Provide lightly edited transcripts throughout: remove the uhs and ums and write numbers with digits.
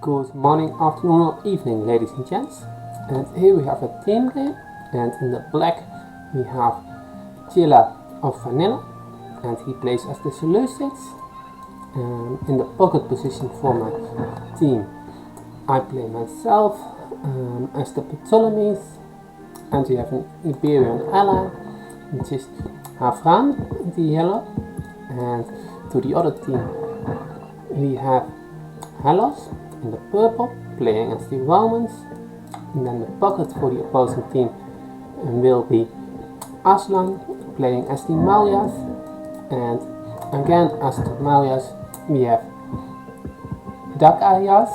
Good morning, afternoon or evening, ladies and gents. And here we have a team game, and in the black we have Chilla of Vanilla, and he plays as the Seleucids. In the pocket position for my team I play myself as the Ptolemies, and we have an Iberian ally, which is Havran in the yellow, and to the other team we have Hellas in the purple, playing as the Romans, and then the pocket for the opposing team will be Aslan, playing as the Malias, and again as the Malias we have Dakayas,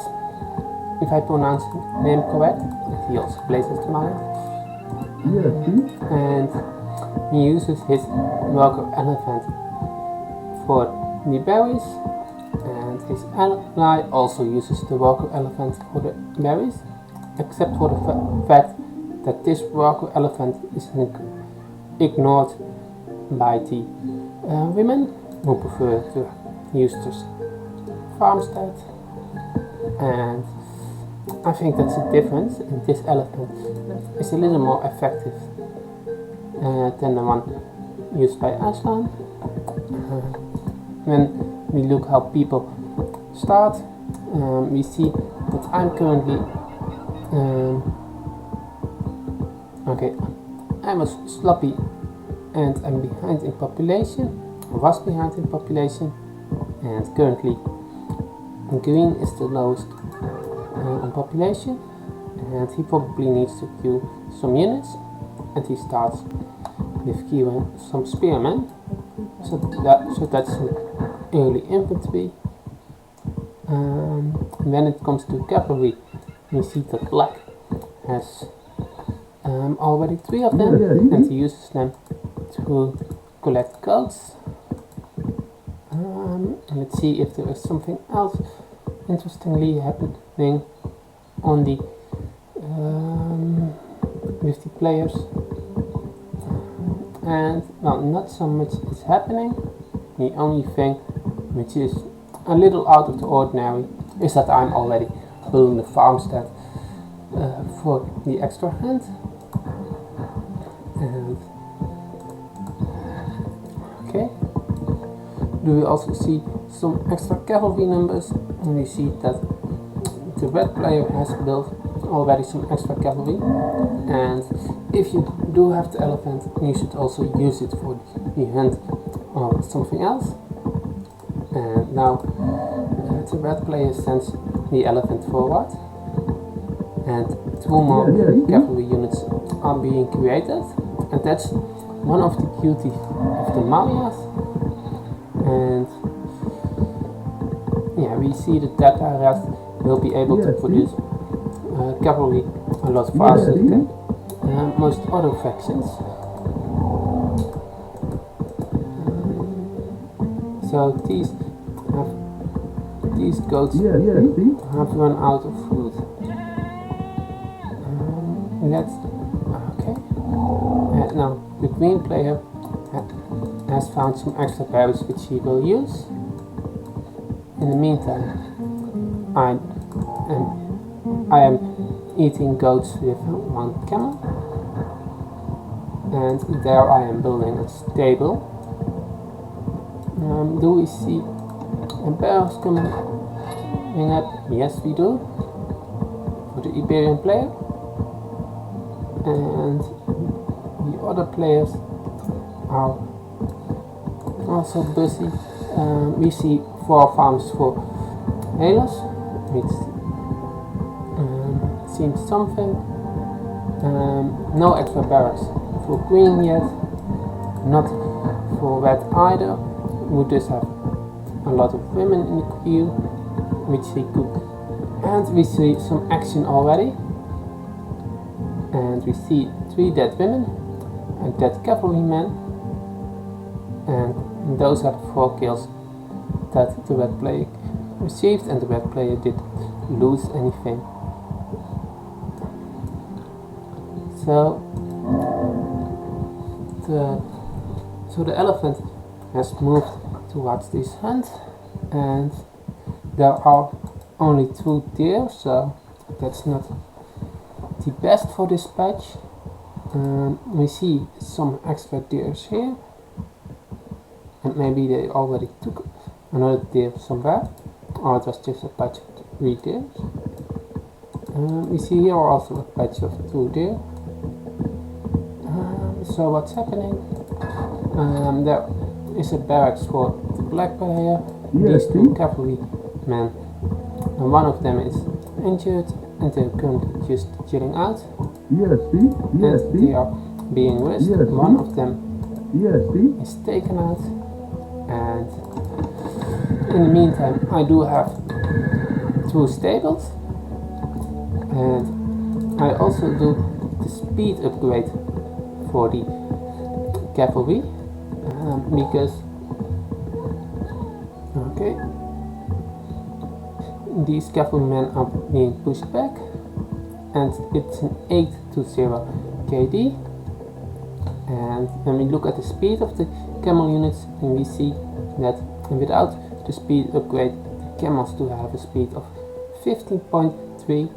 if I pronounce the name correct, and he also plays as the Malias, and he uses his worker elephant for the berries, and his ally also uses the worker elephant for the berries, except for the fact that this worker elephant is ignored by the women who prefer to use this farmstead, and I think that's the difference. And this elephant is a little more effective than the one used by Aslan. When we look how people start, we see that I'm currently I was sloppy and I'm behind in population, was behind in population, and currently green is the lowest in population, and he probably needs to queue some units, and he starts with queuing some spearmen, so that's an early infantry. When it comes to cavalry, we see that black has already 3 of them, and he uses them to collect coats. Let's see if there is something else interestingly happening on the with the players, and well, not so much is happening. The only thing which is a little out of the ordinary is that I'm already building the farmstead for the extra hand. And okay, do we also see some extra cavalry numbers, and we see that the red player has built already some extra cavalry, and if you do have the elephant, you should also use it for the hunt or something else. And now the red player sends the elephant forward, and 2 more cavalry units are being created, and that's one of the beauties of the Malias. And yeah, we see that Dakayas will be able to produce cavalry a lot faster than most other factions. So these goats have run out of food. Now the green player has found some extra berries which he will use. In the meantime, I am eating goats with 1 camel, and there I am building a stable. Do we see bears coming up? Yes, we do, for the Iberian player, and the other players are also busy. We see 4 farms for Hellas, which seems something. No extra barracks for green yet, not for red either. We just have a lot of women in the queue, which we cook, and we see some action already, and we see 3 dead women, a dead cavalryman, and those are the 4 kills that the red player received, and the red player did lose anything. So the elephant has moved towards this hunt, and there are only 2 deer, so that's not the best for this patch. We see some extra deers here, and maybe they already took another deer somewhere, or it was just a patch of 3 deer. We see here also a patch of 2 deer. So what's happening? There is a barracks for the black player. These 2 cavalry men, and one of them is injured and they're currently just chilling out. And they are being rested. One of them is taken out, and in the meantime I do have 2 stables, and I also do the speed upgrade for the cavalry, because these cavalrymen are being pushed back, and it's an 8-0 KD. And when we look at the speed of the camel units, and we see that without the speed upgrade the camels do have a speed of 15.3,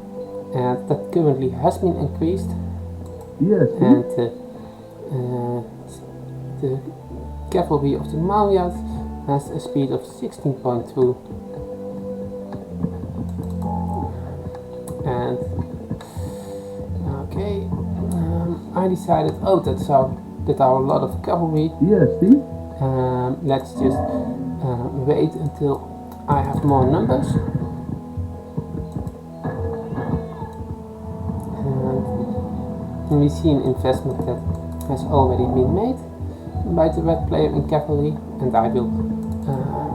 and that currently has been increased. And the cavalry of the Mauryas has a speed of 16.2. And I decided, that are a lot of cavalry. Let's just wait until I have more numbers. And we see an investment that has already been made by the red player in cavalry, and I will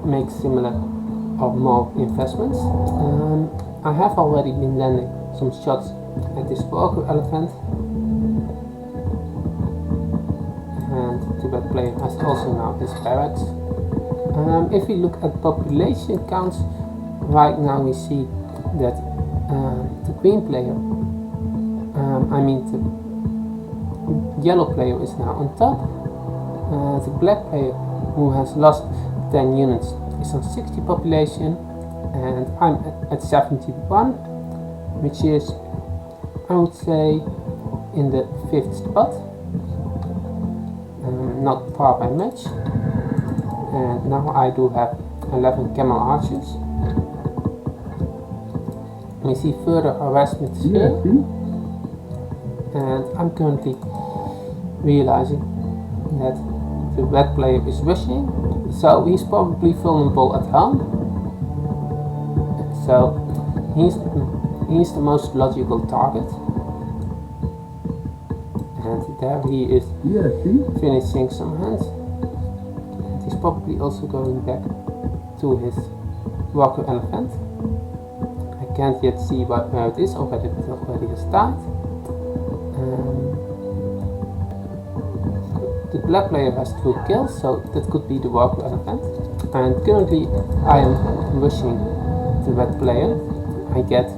make similar or more investments. I have already been landing some shots at this walker elephant, and the red player has also now his barracks. If we look at population counts, right now we see that the green player, the yellow player is now on top. The black player, who has lost 10 units, is on 60 population, and I'm at 71, which is, I would say, in the 5th spot, not far by much. And now I do have 11 camel archers. We see further harassments here, and I'm currently realizing that the red player is rushing, so he's probably vulnerable at home. So he's the most logical target, and there he is finishing some hunts. He's probably also going back to his walker elephant. I can't yet see where it is, or whether it already has died. The black player has 2 kills, so that could be the walker elephant. And currently I am rushing the red player. I get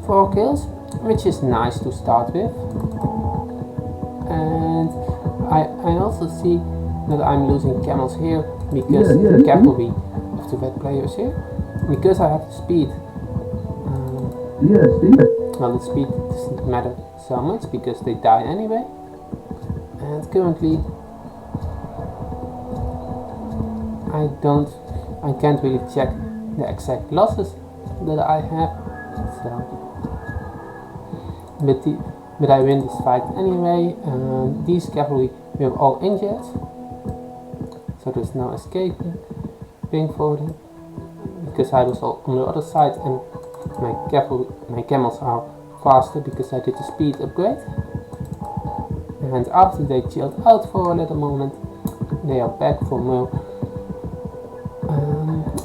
4 kills, which is nice to start with. And I also see that I'm losing camels here, because the cavalry of the red player is here. Because I have the speed, well, the speed doesn't matter so much, because they die anyway. And currently I can't really check the exact losses that I have, but I win this fight anyway. These cavalry were all injured, so there's no escaping for them, because I was all on the other side, and my camels are faster because I did the speed upgrade. And after they chilled out for a little moment, they are back for more.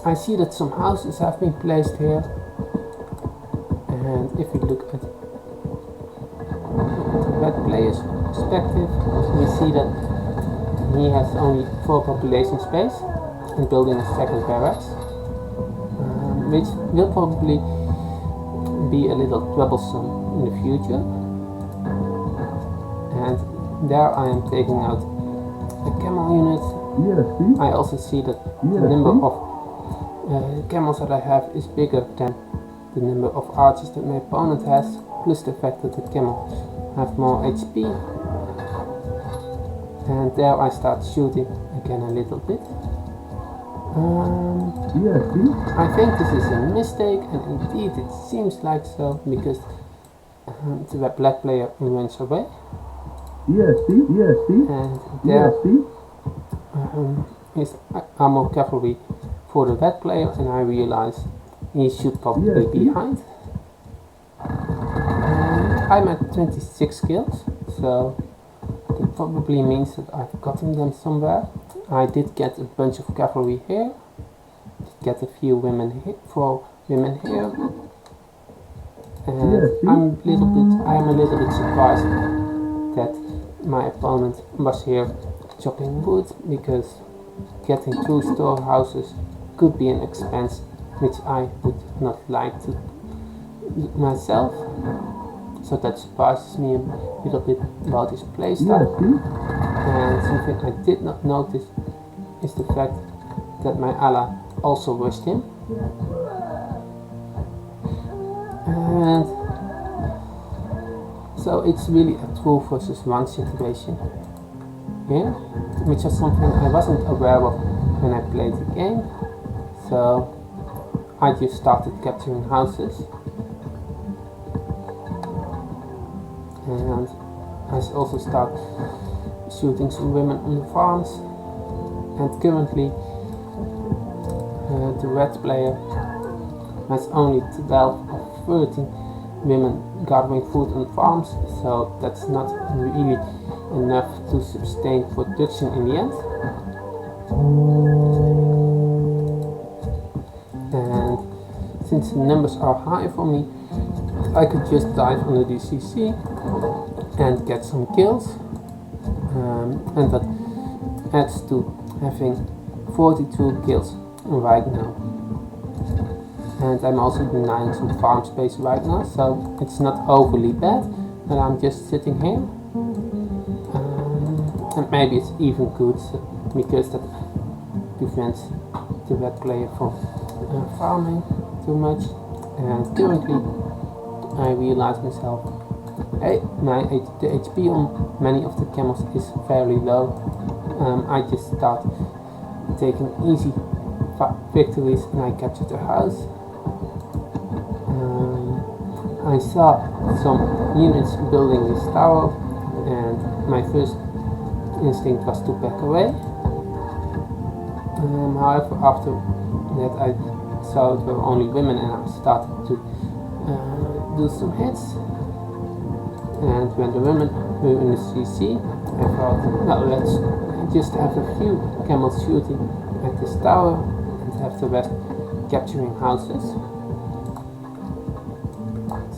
I see that some houses have been placed here, and if we look at the red player's perspective, we see that he has only 4 population space and building a second barracks, which will probably be a little troublesome in the future. And there I am taking out a camel unit. I also see that the number of camels that I have is bigger than the number of archers that my opponent has, plus the fact that the camel have more HP. And there I start shooting again a little bit. I think this is a mistake, and indeed it seems like so, because the black player runs away. And there is armor cavalry for the red player, and I realize he should probably be behind. I'm at 26 kills, so that probably means that I've gotten them somewhere. I did get a bunch of cavalry here, did get a few women here, 4 women here, and I'm a little bit surprised that my opponent was here chopping wood, because getting 2 storehouses could be an expense which I would not like to do myself. So that surprises me a little bit about his playstyle. And something I did not notice is the fact that my ally also rushed him. And so it's really a 2 versus 1 situation here, which is something I wasn't aware of when I played the game. So I just started capturing houses. And I also start shooting some women on the farms, and currently the red player has only 12 or 13 women gathering food on farms, so that's not really enough to sustain production in the end. And since the numbers are high for me, I could just dive under the CC and get some kills, and that adds to having 42 kills right now. And I'm also denying some farm space right now, so it's not overly bad, and I'm just sitting here. And maybe it's even good, because that prevents the red player from farming too much. And currently I realize myself, hey, the HP on many of the camels is fairly low. I just start taking easy victories, and I captured a house. I saw some units building this tower, and my first instinct was to back away. However, after that I saw it were only women, and I started to do some hits. And when the women were in the CC, I thought, no, let's just have a few camels shooting at this tower and have the rest capturing houses.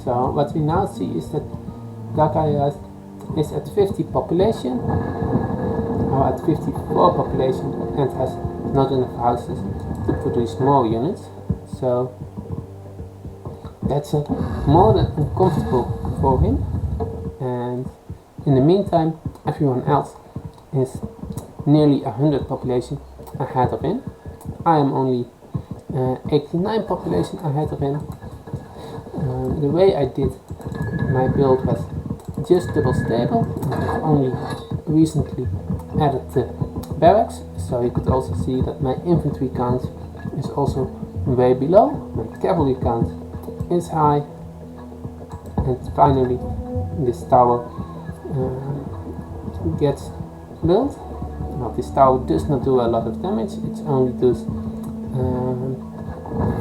So what we now see is that Gaga is at 50 population, or at 54 population, and has not enough houses to produce more units. So that's more than uncomfortable for him. And in the meantime, everyone else is nearly 100 population ahead of him. I am only 89 population ahead of him. The way I did my build was just double stable, and I've only recently added the barracks, so you could also see that my infantry count is also way below, my cavalry count is high, and finally this tower gets built. Now this tower does not do a lot of damage, it only does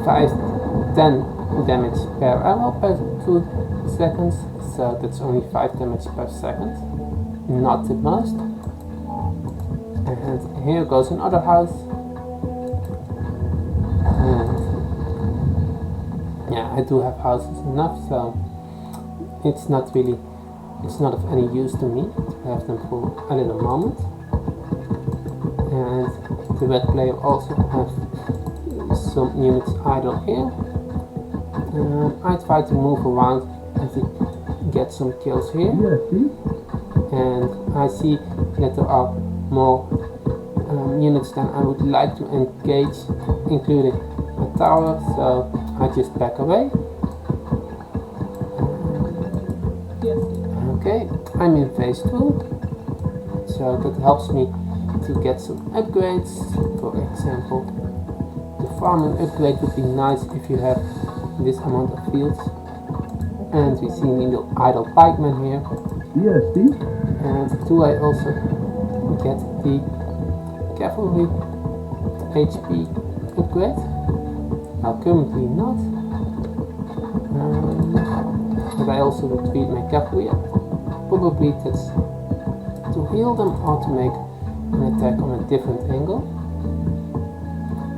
5-10 damage per arrow per 2 seconds, so that's only 5 damage per second, not the most. And here goes another house, and yeah, I do have houses enough, so it's not of any use to me to have them for a little moment. And the red player also has some units idle here. I try to move around and to get some kills here. And I see that there are more units than I would like to engage, including a tower, so I just back away. Okay, I'm in phase 2, so that helps me to get some upgrades. For example, the farming upgrade would be nice if you have this amount of fields. And we see the idle pikeman here. Yes, Steve. And do I also get the cavalry HP upgrade? Well, currently not. But I also retreat my cavalry. Probably that's to heal them or to make an attack on a different angle.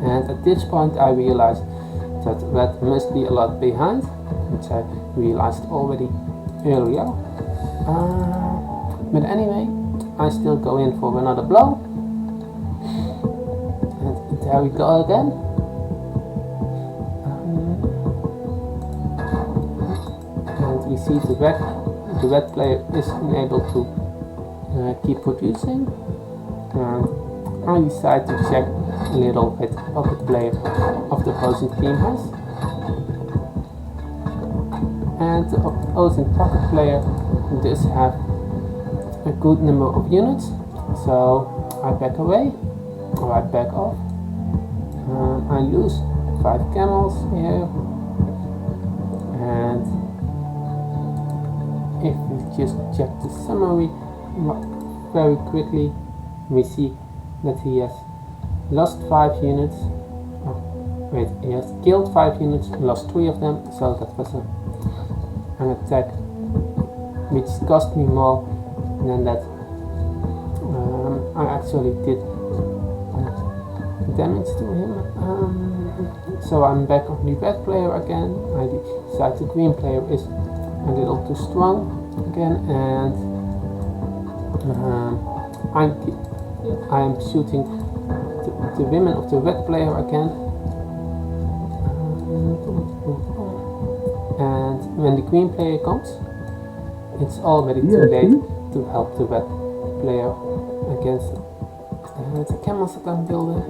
And at this point I realized that red must be a lot behind, which I realized already earlier. But anyway, I still go in for another blow. And there we go again. And we see the red player is unable to keep producing. And I decide to check a little bit what the player of the opposing team has. And the opposing pocket player does have a good number of units, so I back away, or I back off. I lose 5 camels here, and if we just check the summary very quickly, we see that he has lost 5 units. He has killed 5 units, lost 3 of them, so that was an attack which cost me more than that I actually did damage to him. So I'm back on the red player again. I decide the green player is a little too strong again, and I'm shooting the women of the red player again. And when the green player comes, it's already too late to help the red player against the camels that I'm building,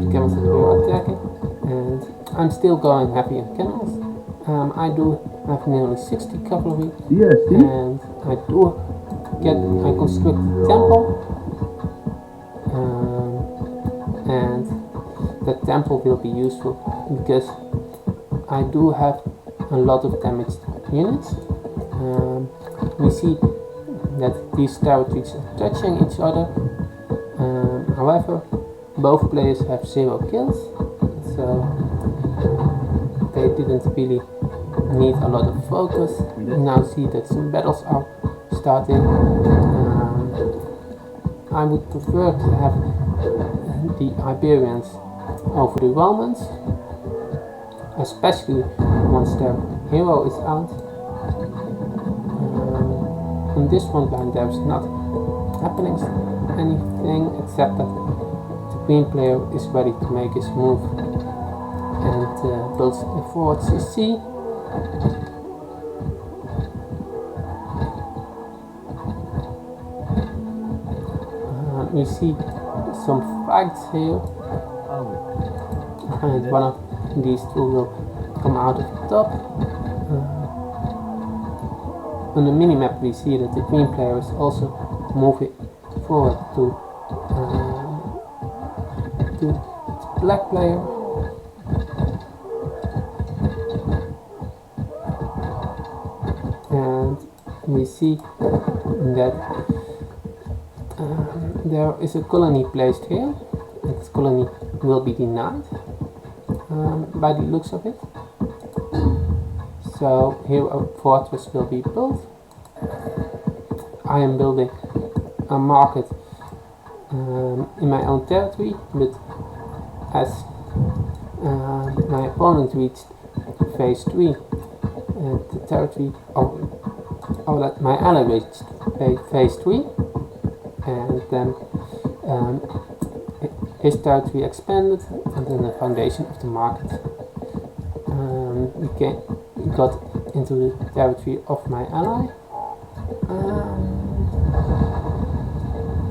the camels that we're attacking. And I'm still going heavy on camels. I do have nearly 60 cavalry, and I construct a temple, and that temple will be useful because I do have a lot of damaged units. We see that these territories are touching each other. However, both players have 0 kills, so they didn't really need a lot of focus. We now see that some battles are starting. I would prefer to have the Iberians over the Romans, especially once their hero is out. On this front line there is not happening anything except that the green player is ready to make his move and builds a forward CC. We see some fights here, and one of these two will come out of the top. On the minimap we see that the green player is also moving forward to the black player. And we see that there is a colony placed here, and this colony will be denied by the looks of it. So here a fortress will be built. I am building a market in my own territory, but as my opponent reached phase 3, the territory or that my ally reached phase 3, and then his territory expanded, and then the foundation of the market we got into the territory of my ally.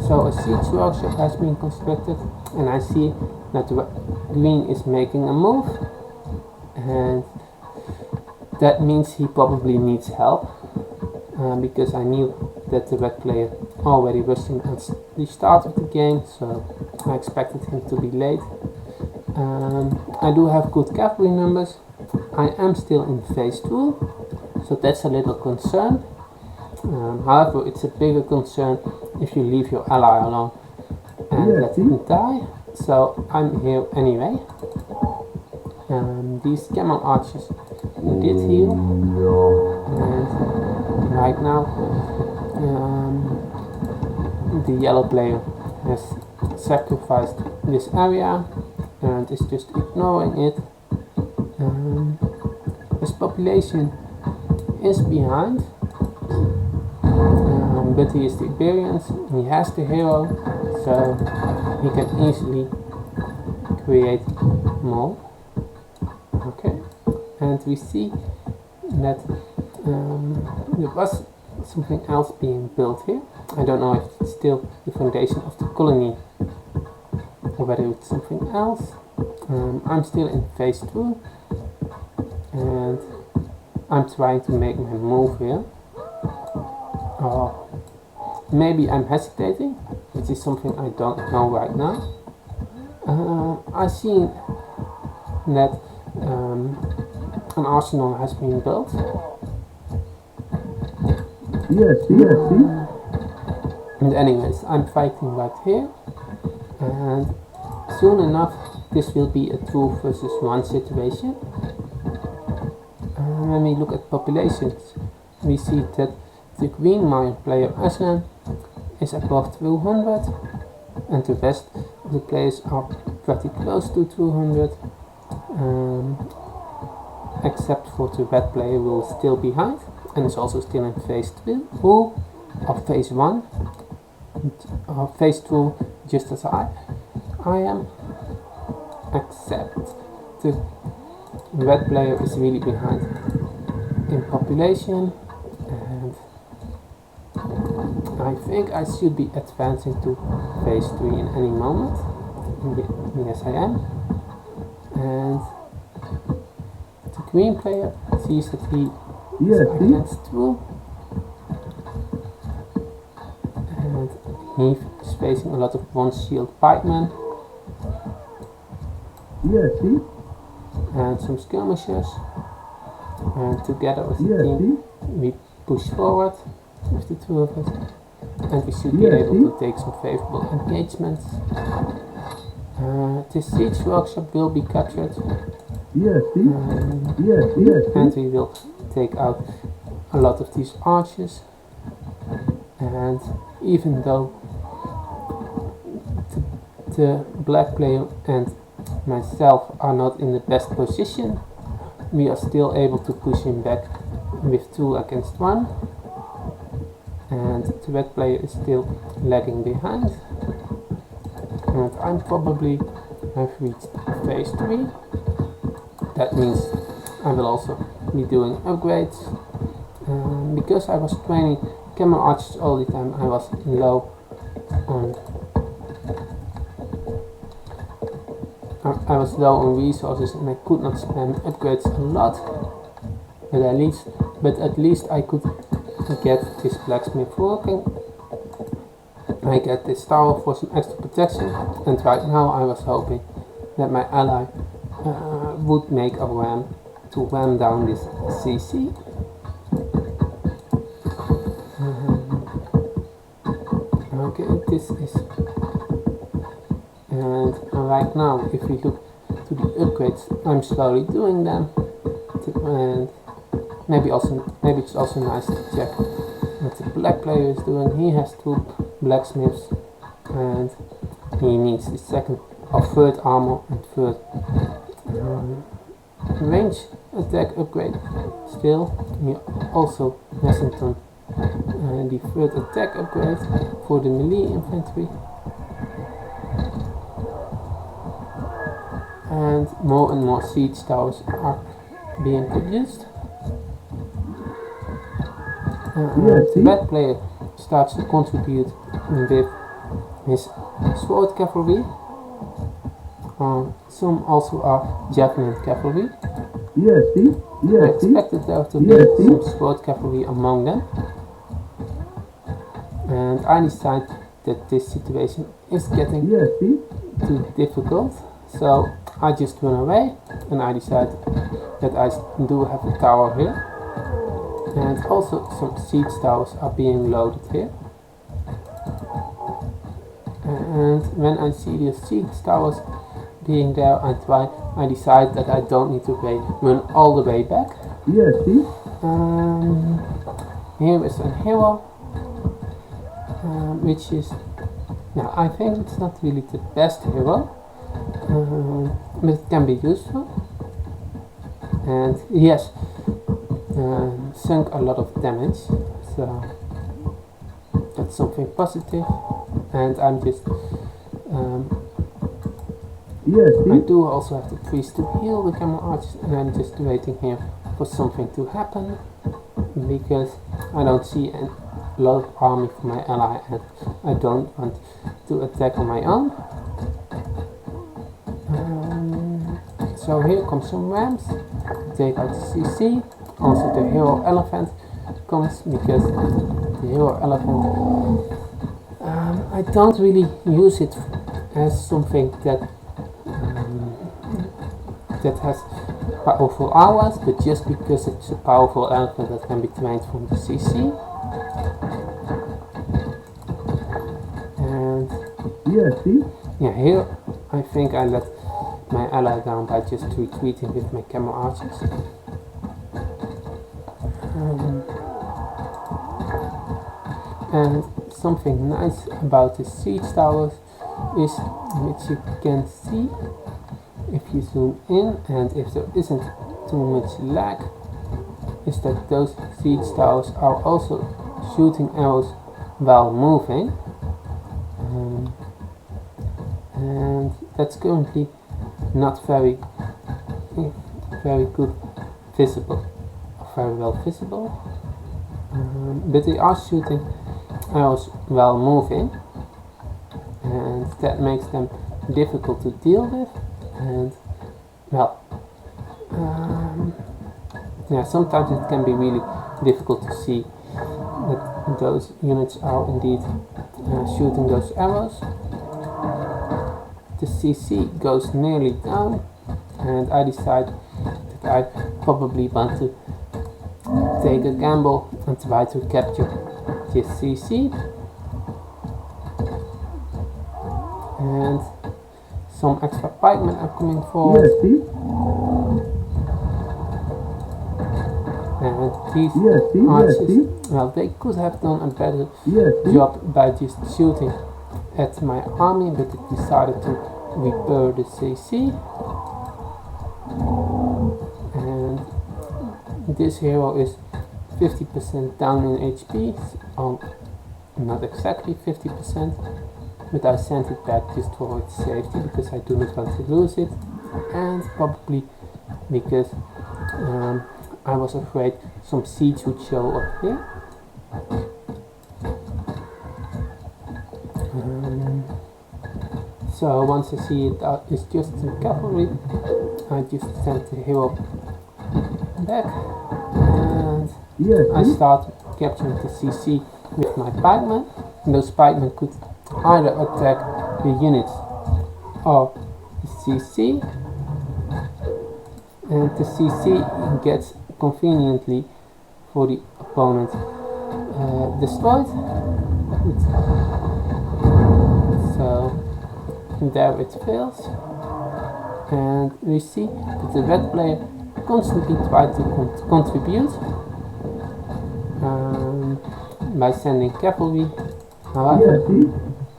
So a siege workshop has been constructed, and I see that the green is making a move. and that means he probably needs help, because I knew that the red player already rushed him at the start of the game, so I expected him to be late. I do have good cavalry numbers. I am still in phase 2, so that's a little concern. However, it's a bigger concern if you leave your ally alone and let him die. So I'm here anyway. These camel archers did heal, and right now the yellow player has sacrificed this area and is just ignoring it. His population is behind, but he is the Iberians, he has the hero, so he can easily create more. Okay, and we see that there was something else being built here. I don't know if it's still the foundation of the colony or whether it's something else. I'm still in phase 2 and I'm trying to make my move here. Maybe I'm hesitating, which is something I don't know right now. I see that an arsenal has been built. Yes. And anyways, I'm fighting right here, and soon enough this will be a 2 versus 1 situation. When we look at populations, we see that the green Mayan player Aslan is above 200, and the rest of the players are pretty close to 200, except for the red player who is still behind and is also still in phase 2 or phase 1 or phase 2, just as I am, except the red player is really behind in population, and I think I should be advancing to phase 3 in any moment. Yes, I am. And the green player sees that he is against 2, and he is facing a lot of one-shield pikemen and some skirmishers, and together as a team we push forward with the 2 of us, and we should be able to take some favorable engagements. The siege workshop will be captured, and we will take out a lot of these archers. And even though the black player and myself are not in the best position, we are still able to push him back with 2 against 1, and the red player is still lagging behind, and I'm probably have reached phase 3. That means I will also be doing upgrades. Because I was training camel archers all the time, I was low on resources, and I could not spam upgrades a lot, but at least I could get this blacksmith working. I get this tower for some extra protection, and right now I was hoping that my ally would make a ram to ram down this CC. Okay, this is, and right now if we look to the upgrades, I'm slowly doing them, and maybe it's also nice to check what the black player is doing. He has 2 blacksmiths, and he needs the 2nd or 3rd armor and 3rd range attack upgrade. Still, he also hasn't done the 3rd attack upgrade for the melee infantry, and more siege towers are being produced. The red player starts to contribute with his sword cavalry. Some also are javelin cavalry. I expected there to be some support cavalry among them, and I decide that this situation is getting too difficult, so I just run away, and I decide that I do have a tower here, and also some siege towers are being loaded here. And when I see the siege towers being there, I decide that I don't need to run all the way back. Here is a hero, which is, now I think it's not really the best hero, but it can be useful. And he has sunk a lot of damage, so that's something positive. And I'm just I do also have the priest to heal the camel archers, and I'm just waiting here for something to happen, because I don't see a lot of army for my ally, and I don't want to attack on my own. So here comes some rams, take out the CC. Also the hero elephant comes, because the hero elephant, I don't really use it as something that has powerful hours, but just because it's a powerful elephant that can be trained from the CC. And yeah, here I think I let my ally down by just retreating with my camel archers. And something nice about the siege towers is, which you can see if you zoom in, and if there isn't too much lag, is that those siege towers are also shooting arrows while moving, and that's currently not very good visible, very well visible, but they are shooting arrows while moving, and that makes them difficult to deal with. And well, yeah, sometimes it can be really difficult to see that those units are indeed shooting those arrows. The CC goes nearly down, and I decide that I probably want to take a gamble and try to capture this CC. And some extra pikemen are coming forward. And these archers, well, they could have done a better job by just shooting at my army, but they decided to repair the CC. And this hero is 50% down in HP, not exactly 50%, but I sent it back just for its safety, because I do not want to lose it, and probably because I was afraid some siege would show up here. So once I see it's just some cavalry, I just send the hero back, and I start capturing the CC with my pikemen. And those pikemen could either attack the units or the CC, and the CC gets conveniently for the opponent destroyed. So there it fails, and we see that the red player constantly tries to contribute by sending cavalry. However,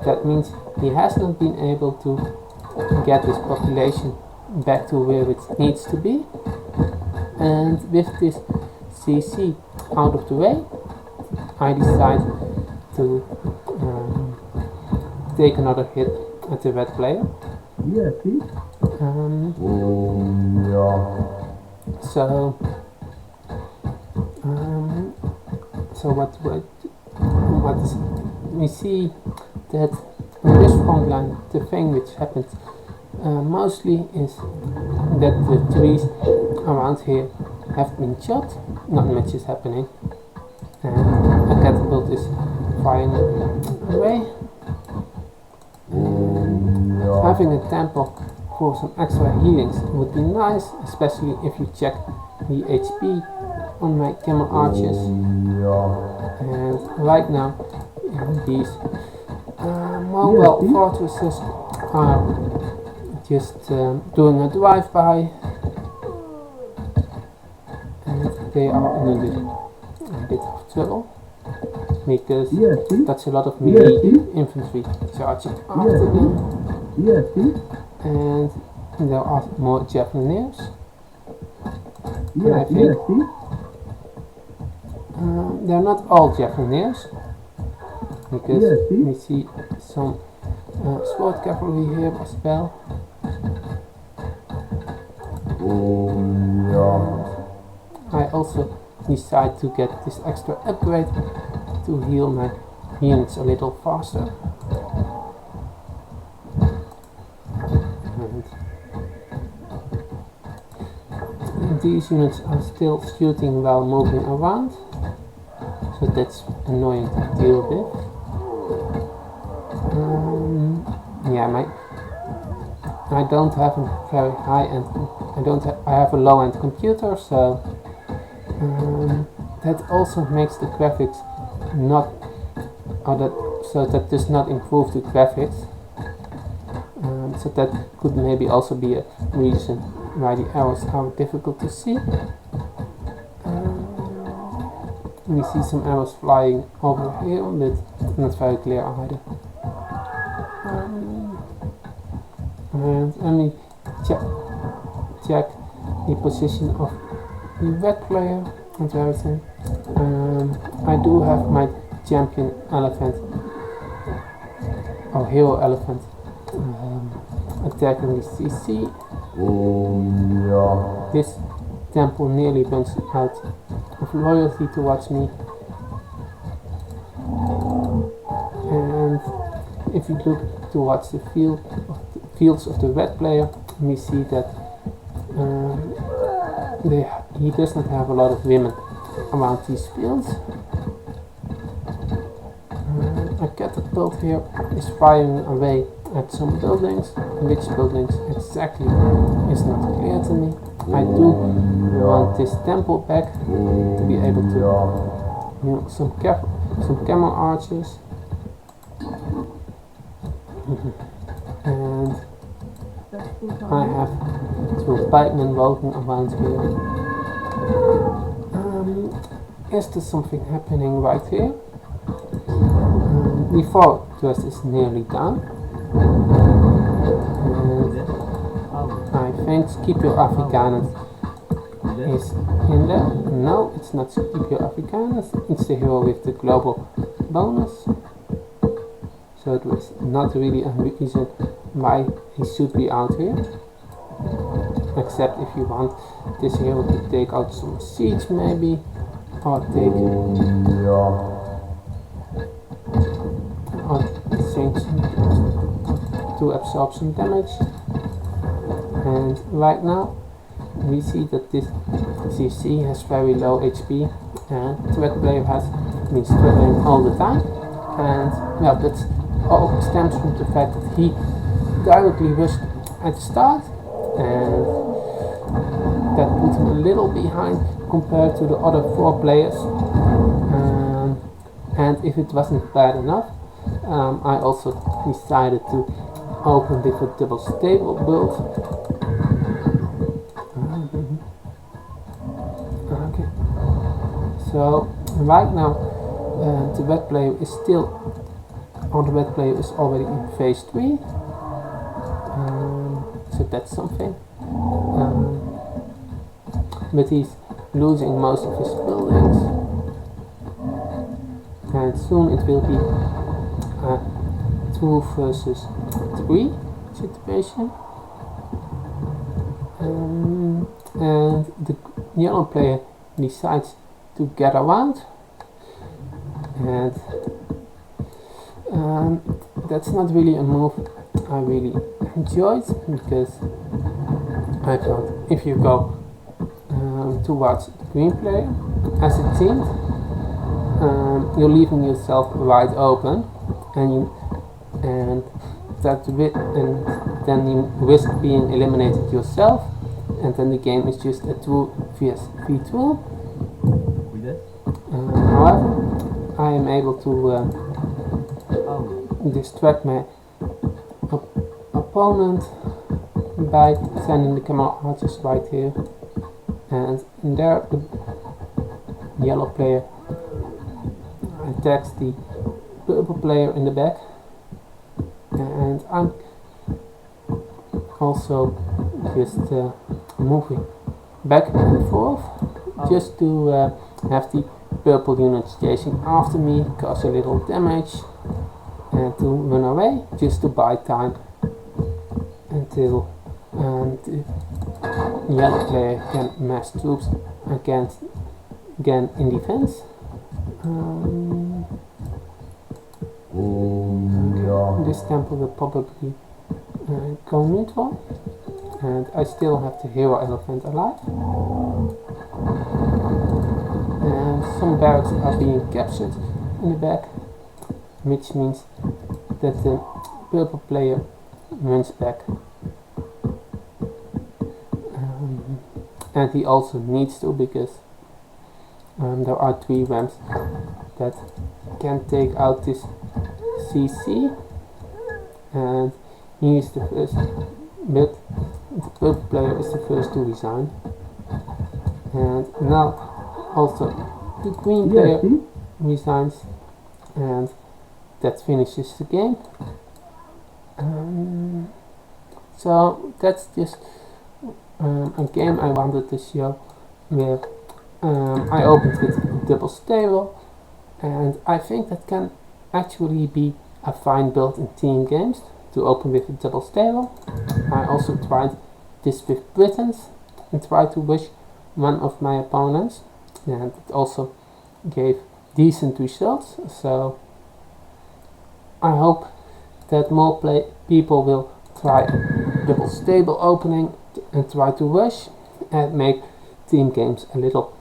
that means he has not been able to get his population back to where it needs to be, and with this CC out of the way, I decide to take another hit at the red player. So what we see that in this front line, the thing which happens mostly is that the trees around here have been shot. Not much is happening. And a catapult is flying away. And having a temple for some extra healings would be nice, especially if you check the HP on my camel archers. And right now these mobile fortresses are just doing a drive-by, and they are in a bit of trouble because that's a lot of melee infantry charging after them, and there are more javeliniers. And I think they're not all javeliniers, because we see some sword cavalry here as well. I also decide to get this extra upgrade to heal my units a little faster. And these units are still shooting while moving around, so that's annoying to deal with. I don't have a very high-end. I have a low-end computer, so that also makes the graphics not, so that does not improve the graphics. So that could maybe also be a reason why the arrows are difficult to see. We see some arrows flying over here, but not very clear either. And let me check the position of the red player and everything. I do have my champion elephant, or hero elephant, attacking the CC. This temple nearly runs out of loyalty towards me. And if you look towards the fields of the red player, we see that he does not have a lot of women around these fields. A catapult here is firing away at some buildings. Which buildings exactly is not clear to me. I do want this temple back to be able to some camel archers. And I have two pikemen walking around here. Is there something happening right here? The fortress is nearly down. And I think Scipio Africanus is in there. No, it's not Scipio Africanus, it's the hero with the global bonus. So it was not really a reason why he should be out here. Except if you want this hero to take out some siege maybe, or to absorb some damage. And right now we see that this CC has very low HP, and the red player has been struggling all the time. And well, that's all stems from the fact that he directly rushed at the start, and that put him a little behind compared to the other 4 players. And if it wasn't bad enough, I also decided to open with a double stable build. Okay, so right now the red player is already in phase 3, so that's something. But he's losing most of his buildings, and soon it will be a 2 versus 3 situation. And the yellow player decides to get around, and that's not really a move I really enjoyed, because I thought if you go towards the green player. As it seemed, you're leaving yourself wide open, and then you risk being eliminated yourself, and then the game is just a 2v2. However, I am able to distract my opponent by sending the camera archers right here, and there the yellow player attacks the purple player in the back, and I'm also just moving back and forth just to have the purple units chasing after me, cause a little damage, and to run away just to buy time until the yellow player can mass troops again in defense. This temple will probably go neutral, and I still have the hero elephant alive, and some barracks are being captured in the back, which means that the purple player runs back, and he also needs to, because there are 3 ramps that can take out this CC, and he is the first, but the purple player is the first to resign, and now also the green player resigns, and that finishes the game. So that's just a game I wanted to show, where I opened with double stable, and I think that can actually be a fine build in team games, to open with a double stable. I also tried this with Britons and tried to wish one of my opponents, and it also gave decent results. So I hope that more people will try double stable opening and try to rush and make team games a little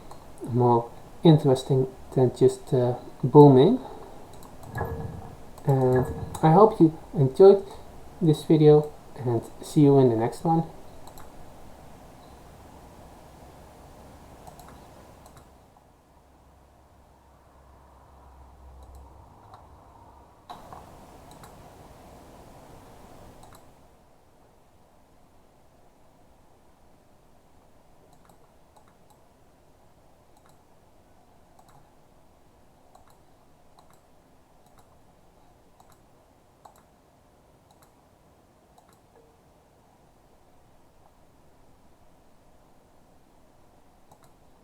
more interesting than just booming. And I hope you enjoyed this video, and see you in the next one.